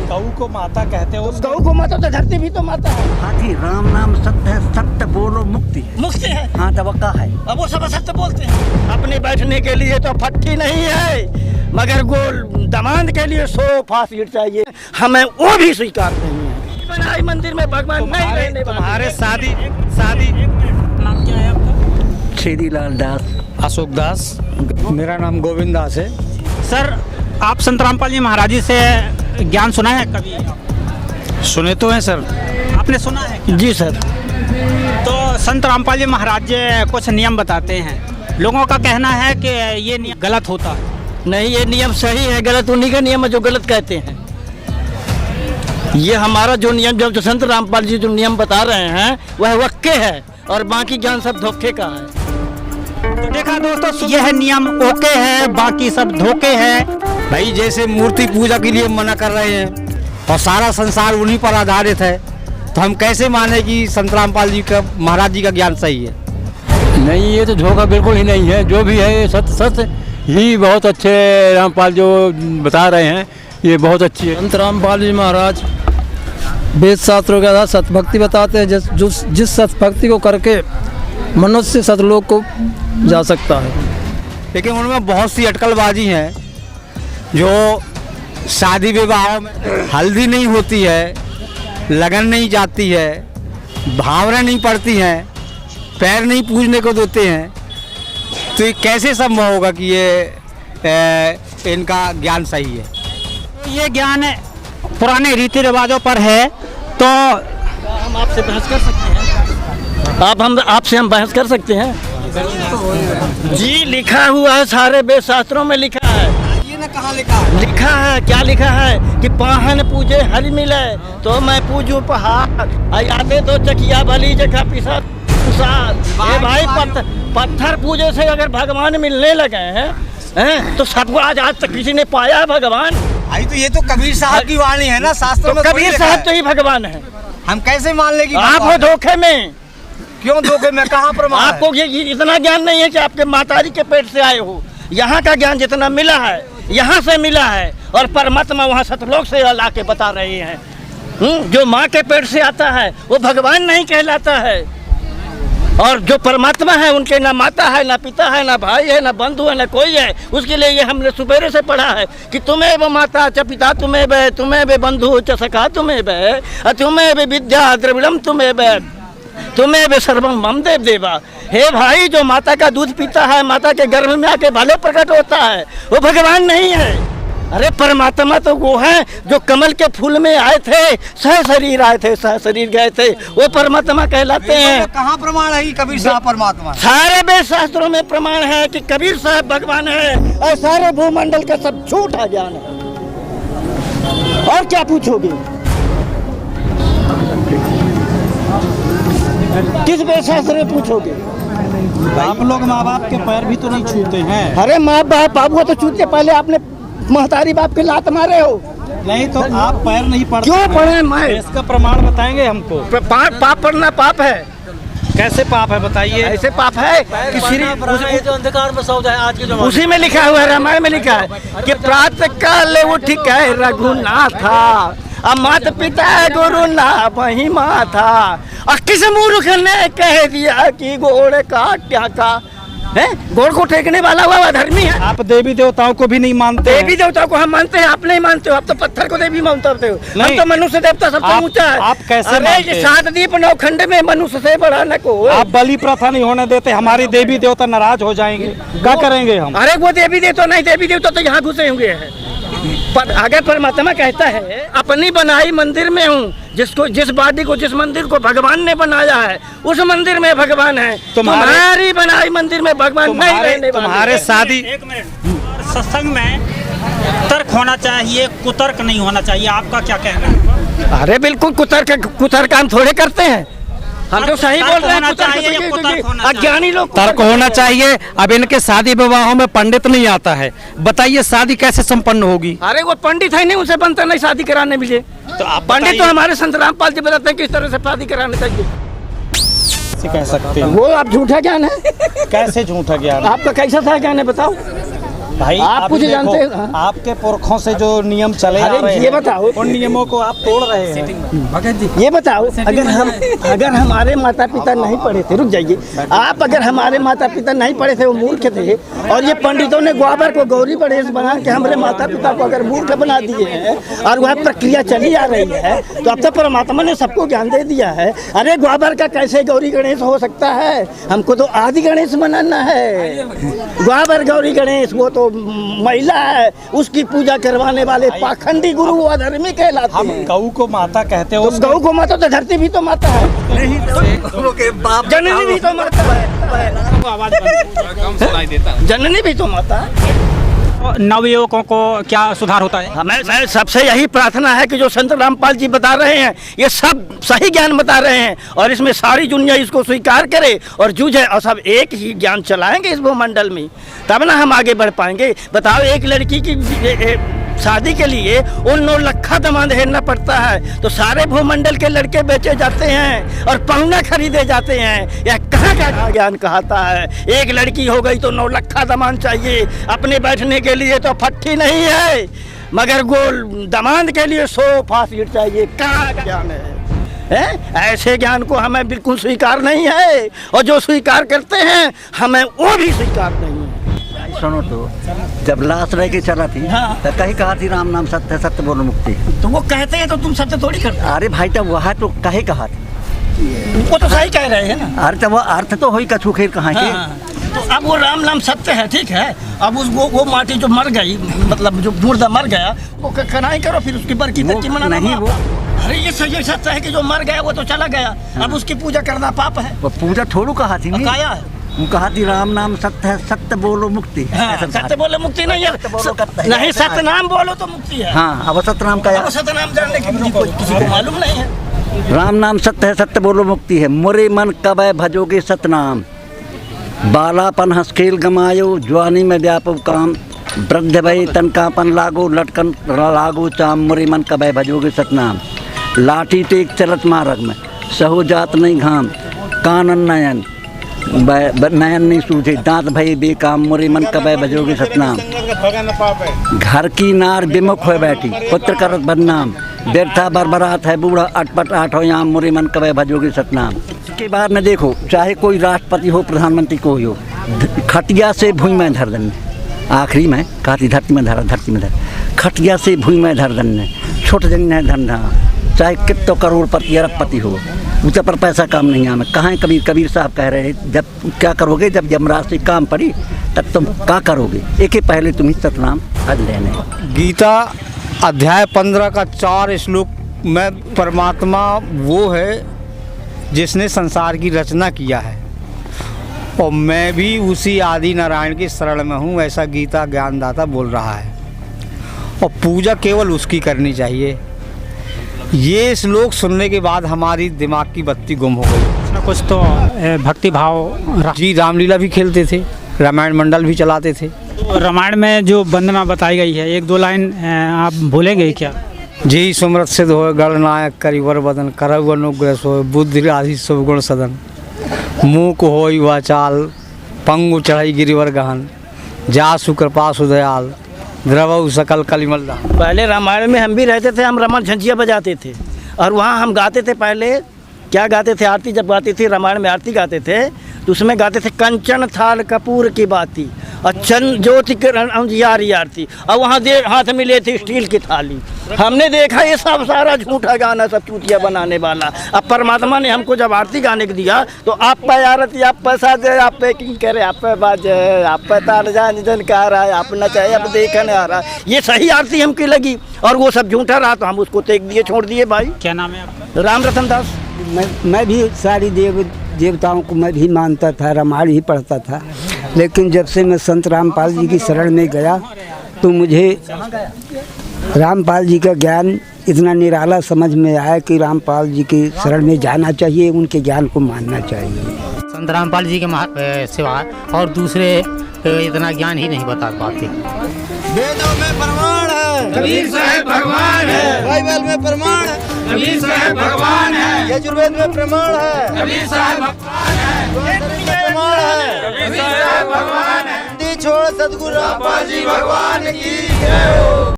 गऊ को माता कहते हो? गऊ को माता तो धरती भी तो माता है। हाथी राम नाम सत्य है, सत्य बोलो मुक्ति है। मुक्ति है। हाँ तवक्का है। अब वो सब सत्य बोलते हैं। अपने बैठने के लिए तो फट्टी नहीं है, मगर गोल दमांद के लिए सोफा सीट चाहिए। हमें वो भी स्वीकार नहीं है। बनाई मंदिर में भगवान नहीं रहने। तुम्हारे शादी नाम क्या है आपका? श्रीलाल दास। अशोक दास। मेरा नाम गोविंद दास है। सर, आप संत रामपाल जी महाराज जी से ज्ञान सुना है कभी? सुने तो हैं सर। आपने सुना है क्या? जी सर। तो संत रामपाल जी महाराज जी कुछ नियम बताते हैं। लोगों का कहना है कि ये नियम गलत होता है। नहीं, ये नियम सही है। गलत उन्हीं का नियम है जो गलत कहते हैं। ये हमारा जो नियम, जो संत रामपाल जी जो नियम बता रहे हैं वह वक्के है और बाकी ज्ञान सब धोखे का है। तो देखा दोस्तों, यह नियम ओके है, बाकी सब धोखे है। भाई जैसे मूर्ति पूजा के लिए मना कर रहे हैं और सारा संसार उन्हीं पर आधारित है, तो हम कैसे माने कि संत रामपाल जी का, महाराज जी का ज्ञान सही है? नहीं, ये तो धोखा बिल्कुल ही नहीं है। जो भी है ये सत्य ही बहुत अच्छे रामपाल जो बता रहे हैं, ये बहुत अच्छी है। संत रामपाल जी महाराज वेद शास्त्रों के आधार सतभक्ति बताते हैं, जिस सतभक्ति को करके मनुष्य सतलोक को जा सकता है। लेकिन उनमें बहुत सी अटकलबाजी है, जो शादी विवाह में हल्दी नहीं होती है, लगन नहीं जाती है, भावरें नहीं पड़ती हैं, पैर नहीं पूजने को देते हैं, तो ये कैसे संभव होगा कि ये इनका ज्ञान सही है? ये ज्ञान पुराने रीति रिवाजों पर है, तो हम आपसे बहस कर सकते हैं? आपसे हम बहस कर सकते हैं? जी, लिखा हुआ है, सारे वेद शास्त्रों में लिखा है। ये ना कहाँ लिखा? लिखा है, क्या लिखा है कि पाहन पूजे हरि मिले, तो मैं पूजूं पहाड़, आते तो चकिया भली जगह पिसा ये भाई पत्थर पूजे से अगर भगवान मिलने लगे हैं तो सबको आज तक किसी ने पाया है भगवान? भाई तो ये तो कबीर साहब की वाणी है ना, शास्त्रों में। कबीर साहब तो ही भगवान है। हम कैसे मान लेंगे? आप हो धोखे में। क्यों धोखे में? कहाँ प्रमाण? आपको ये इतना ज्ञान नहीं है कि आपके माताजी के पेट से आए हो। यहाँ का ज्ञान जितना मिला है यहाँ से मिला है, और परमात्मा वहाँ सतलोक से ला के बता रहे हैं। जो माँ के पेट से आता है वो भगवान नहीं कहलाता है, और जो परमात्मा है उनके ना माता है, ना पिता है, ना भाई है, ना बंधु है, ना कोई है। उसके लिए ये हमने सुबेरे से पढ़ा है कि तुम्हें व माता च पिता तुम्हें वे, तुम्हें वे बंधु च सखा तुम्हें वे, तुम्हें वे विद्या द्रविड़म तुम्हें वे, तुम्हें वे सर्वम मम देव देवा। हे भाई, जो माता का दूध पीता है, माता के गर्भ में आके भले प्रकट होता है, वो भगवान नहीं है। अरे परमात्मा तो वो है जो कमल के फूल में आए थे, सह शरीर आए थे, सह शरीर गए थे, वो परमात्मा कहलाते हैं। कहाँ प्रमाण है कि कबीर साहब परमात्मा? सारे वेद शास्त्रों में प्रमाण है कि कबीर साहब भगवान है, और सारे भूमंडल का सब झूठा ज्ञान है। और क्या पूछोगे? किस वेद शास्त्र में पूछोगे? आप लोग माँ बाप के पैर भी तो नहीं छूते हैं। अरे माँ बाप वो तो छूते, पहले आपने महतारी बाप के लात मारे हो। नहीं तो आप पैर नहीं पड़ते? क्यों पढ़े? मैं इसका प्रमाण बताएंगे हमको। पाप पढ़ना पाप है? कैसे पाप है बताइए? ऐसे पाप है कि जो अंधकार में सौदा है आज के जमाने। उसी में लिखा हुआ है, रामायण में लिखा है कि प्रातः काल उठ के रघुनाथ था, माता पिता गुरु ना वही माँ था, और किस मूर्ख ने कह दिया कि घोड़े का क्या का है? घोड़ को टेकने वाला हुआ धर्मी है। आप देवी देवताओं को भी नहीं मानते? देवी देवताओं को हम मानते हैं, आप नहीं मानते हो। आप तो पत्थर को देवी मानते हो। हम तो मनुष्य देवता सबसे ऊंचा है। आप कैसे मानते हैं? 7 दीप 9 खंड में मनुष्य से बड़ा न को। आप बलि प्रथा नहीं होने देते, हमारी देवी देवता नाराज हो जाएंगे, क्या करेंगे हम? अरे वो देवी देवता नहीं, देवी देवता तो यहाँ घुसे हुए हैं। पर आगे परमात्मा कहता है, अपनी बनाई मंदिर में हूँ, जिस बॉडी को, जिस मंदिर को भगवान ने बनाया है उस मंदिर में भगवान है। तुम्हारी बनाई मंदिर में भगवान नहीं रहने। तुम्हारे शादी एक मिनट, सत्संग में तर्क होना चाहिए, कुतर्क नहीं होना चाहिए। आपका क्या कहना है? अरे बिल्कुल, कुतर्क हम थोड़े करते हैं। हम तो सही बोल रहे हैं। अज्ञानी लोग तर्क होना चाहिए। अब इनके शादी विवाहों में पंडित नहीं आता है, बताइए शादी कैसे संपन्न होगी? अरे वो पंडित है नहीं, उसे बनता नहीं शादी कराने मिले। तो आप पंडित तो हमारे संत रामपाल जी बताते हैं किस तरह से शादी कराने चाहिए। कह सकते हैं वो आप झूठा ज्ञान है। कैसे झूठा ज्ञान? आपका कैसा था ज्ञान है बताओ? भाई आप आप मुझे देखो, जानते हैं हाँ। आपके पुरखों से जो नियम चले आ अरे रहे ये हैं, बताओ। उन नियमों को आप तोड़ रहे हैं। ये बताओ, अगर हमारे माता पिता नहीं पढ़े थे, रुक जाइए आप, अगर हमारे माता पिता नहीं पढ़े थे, वो मूर्ख थे, और ये पंडितों ने ग्वाबर को गौरी गणेश बना के हमारे माता पिता को अगर मूर्ख बना दिए हैं, और वह प्रक्रिया चली आ रही है, तो अब तो परमात्मा ने सबको ज्ञान दे दिया है। अरे ग्वाबर का कैसे गौरी गणेश हो सकता है? हमको तो आदि गणेश बनाना है। ग्वाबर गौरी गणेश वो तो महिला है, उसकी पूजा करवाने वाले पाखंडी गुरु अधर्मी कहलाते हम हैं। गऊ को माता कहते हो, तो गौ को माता तो धरती भी तो माता है, जननी भी तो माता है, जननी भी तो माता है। नवयुवकों को क्या सुधार होता है? मैं सबसे यही प्रार्थना है कि जो संत रामपाल जी बता रहे हैं, ये सब सही ज्ञान बता रहे हैं, और इसमें सारी दुनिया इसको स्वीकार करे और जूझे, और सब एक ही ज्ञान चलाएंगे इस भूमंडल में, तब ना हम आगे बढ़ पाएंगे। बताओ, एक लड़की की शादी के लिए उन 9 लाख दामाद हेरना पड़ता है, तो सारे भूमंडल के लड़के बेचे जाते हैं और पहुना खरीदे जाते हैं। यह कहाँ का ज्ञान कहता है? एक लड़की हो गई तो 9 लाख दामाद चाहिए, अपने बैठने के लिए तो फट्टी नहीं है, मगर गोल दामाद के लिए सोफा सीट चाहिए। कहाँ का ज्ञान है? ऐसे ज्ञान को हमें बिल्कुल स्वीकार नहीं है, और जो स्वीकार करते हैं हमें वो भी स्वीकार नहीं है। सुनो तो, जब लाश रह के चला थी हाँ। तो कहीं कहा थी राम नाम सत्य है, सत्य बोलो मुक्ति। तो वो कहते हैं तो तुम सत्य थोड़ी करते अरे भाई तब वह तो कहे कहा थी, वो तो सही कह रहे हैं ना। अरे तब वो अर्थ तो हो ही कछू खेर कहाँ के। हाँ। तो अब वो राम नाम सत्य है, ठीक है। अब उसको वो माटी जो मर गई, मतलब जो मुर्दा मर गया, वो कनाई करो, फिर उसकी बरकी तर्की मनाना नहीं, पाप है। अरे ये सही सत्य है कि जो मर गया वो तो चला गया, अब उसकी पूजा करना पाप है। वो पूजा थोड़ू कहा थी, काया है, वो कहा थी राम नाम सत्य है, सत्य बोलो मुक्ति। हाँ, ऐसा कहा सत्य थी। बोलो मुक्ति नहीं सत्य बोलो करता है, है। नहीं सत्य नाम बोलो तो मुक्ति है। हाँ, अब सत्य नाम का अब सत्य नाम जानने की किसी को मालूम नहीं है। राम नाम सत्य है, सत्य बोलो मुक्ति है। मोरे मन कबै भजोगे सतनाम, बालापन हंसखेल गमायो, जवानी में व्यापो काम, वृद्ध भय तनकापन लागो, लटकन लागो चाम, मोरे मन कबै भजोगे सतनाम। लाठी टेक चलत मार्ग में, सहो जात नहीं घाम, कानन नयन नयन नहीं सूझे, दांत भय बेकाम, मोरे मन कबै भजोगे सतनाम। घर की नार विमुख हो बैठी, पुत्र करत बदनाम, व्यर्था बरबरात है बूढ़ा, अटपट आठ हो याम, मोरे मन कबै भजोगे सतनाम। इसके बाद में देखो, चाहे कोई राष्ट्रपति हो, प्रधानमंत्री कोई हो, खटिया से भूमि में धर दन, आखिरी में कहा थी धरती में धर, धरती में धर, खटिया से भूमि में धर दन, छोट जन है धंधा, चाहे कितो करोड़पति अरबपति हो, ऊँचा पर पैसा काम नहीं आमे। कहाँ है कबीर साहब कह रहे हैं, जब क्या करोगे, जब यमराज से काम पड़ी तब तुम क्या करोगे, एक ही पहले तुम ही सतनाम हज लेने। गीता अध्याय 15 का 4 श्लोक में परमात्मा वो है जिसने संसार की रचना किया है, और मैं भी उसी आदि नारायण की शरण में हूँ, ऐसा गीता ज्ञानदाता बोल रहा है। और पूजा केवल उसकी करनी चाहिए। ये श्लोक सुनने के बाद हमारी दिमाग की बत्ती गुम हो गई। कुछ तो भक्ति भाव जी, रामलीला भी खेलते थे, रामायण मंडल भी चलाते थे। तो रामायण में जो वंदना बताई गई है, 1-2 लाइन आप भूलेंगे क्या? जी सुमृत सिद्ध हो, गणनायक करिवर बदन, करव अनुग्रह हो, बुद्धि आधि शुभ गुण सदन, मूक होई वाचाल, पंगु चढ़ाई गिरिवर गहन, जासु कृपा सुदयाल, द्रवऊ सकल कलिमल दान। पहले रामायण में हम भी रहते थे, हम रमन झंझिया बजाते थे, और वहाँ हम गाते थे। पहले क्या गाते थे? आरती जब गाती थी, रामायण में आरती गाते थे, तो उसमें गाते थे कंचन थाल कपूर की बाती, और चंद ज्योति किरण अंजियारी आरती, और वहाँ हाथ में ले थी स्टील की थाली। हमने देखा ये सब सारा झूठा गाना, सब चूतिया बनाने वाला। अब परमात्मा ने हमको जब आरती गाने को दिया, तो आप पे आरती, आप पैसा दे, आप पैकिंग करे, आप पे बाजे, आप पे तार जान जन का रहा है, आप न चाहे, अब देखने आ रहा है। ये सही आरती हमकी लगी, और वो सब झूठा रहा, तो हम उसको तेग दिए, छोड़ दिए। भाई क्या नाम है आपका? राम रतन दास। मैं भी सारी देवताओं को मैं भी मानता था, रामायण ही पढ़ता था, लेकिन जब से मैं संत रामपाल जी की शरण में गया, तो मुझे रामपाल जी का ज्ञान इतना निराला समझ में आया कि रामपाल जी की शरण में जाना चाहिए, उनके ज्ञान को मानना चाहिए। संत रामपाल जी के सिवा और दूसरे इतना ज्ञान ही नहीं बता पाते। वेदों में प्रमाण है, कबीर साहब भगवान है, बाइबल में प्रमाण है, कबीर साहब भगवान है, यजुर्वेद में प्रमाण है, कबीर साहब भगवान है, प्रमाण है, कबीर साहब भगवान है। छोड़ सतगुरु रामपाल जी भगवान की जय हो।